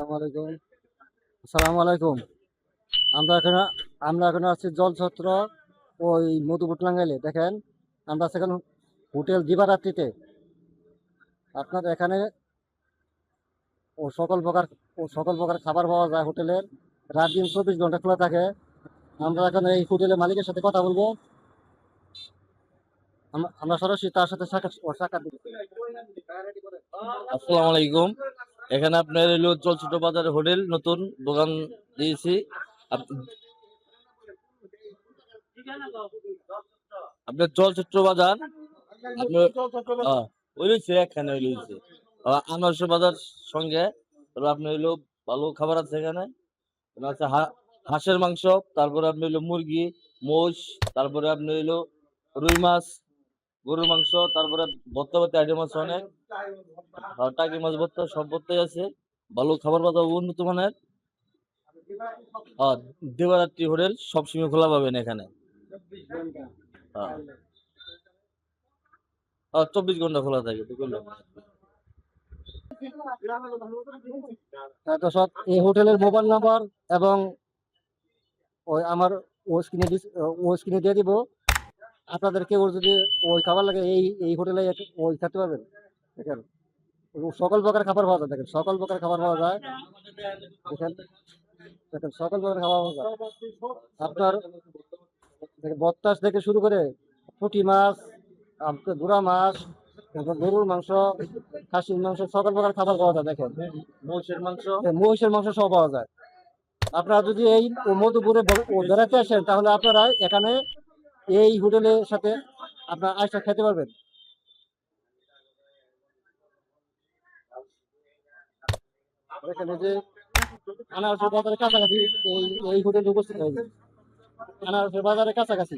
আলাইকুম। আসসালামু আলাইকুম। আমরা এখানে আমরা এখানে আছি জলছত্র ওই মধুপুর টাঙ্গাইলে। দেখেন আমরা আছি এখন হোটেল দিবারাত্রিতে। আপনার এখানে ও সকল প্রকার সকল প্রকার খাবার পাওয়া যায় হোটেলের। রাত দিন 24 ঘন্টা খোলা থাকে। আমরা এখন এই হোটেলের মালিকের সাথে কথা বলবো। আমরা সরাসরি তার সাথে সাক্ষাৎ দিব। আসসালামু আলাইকুম। এখানে আপনার হলো চলচ্চিত্র বাজার হোটেল নতুন দোকান দিয়েছি। আপ- আপনার চলচ্চিত্র বাজার আপনার ওই রয়েছে এখানে ওই রয়েছে আনারস বাজার সঙ্গে। তবে আপনার হইলো ভালো খাবার আছে এখানে। এখানে আছে হাঁসের মাংস, তারপরে আপনি হইলো মুরগি, মোষ, তারপরে আপনি হইলো রুই মাছ, গরুর মাংস, তারপরে ভর্তা ভর্তা আইটেম আছে অনেক। টাকি মাছ ভর্তা সব ভর্তাই আছে। ভালো খাবার পাতা উন্নত মানের। দেবারাত্রি হোটেল সবসময় খোলা পাবেন এখানে। 24 ঘন্টা খোলা থাকে বুঝলেন। দর্শক, এই হোটেলের মোবাইল নাম্বার এবং ওই আমার ও স্ক্রিনে দিয়ে দিব। আপনাদের কেউ যদি ওই খাবার লাগে এই হোটেলে ওই খেতে পারবেন। দেখেন সকল প্রকার খাবার পাওয়া যায়। দেখেন সকল প্রকার খাবার পাওয়া যায়। দেখেন দেখেন সকল প্রকার খাবার পাওয়া যায়। আপনার দেখেন বত্তাস থেকে শুরু করে পুঁটি মাছ, আপনার গুড়া মাছ, তারপর গরুর মাংস, খাসির মাংস, সকল প্রকার খাবার পাওয়া যায়। দেখেন মহিষের মাংস। মহিষের মাংস সব পাওয়া যায়। আপনারা যদি এই মধুপুরে বেড়াতে আসেন তাহলে আপনারা এখানে এই হোটেলের সাথে আপনার আইসা খেতে পারবেন। এখানে যে আনারসের বাজারের কাছাকাছি এই এই হোটেল উপস্থিত হয়েছে। আনারসের বাজারের কাছাকাছি।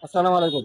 আসসালামু আলাইকুম।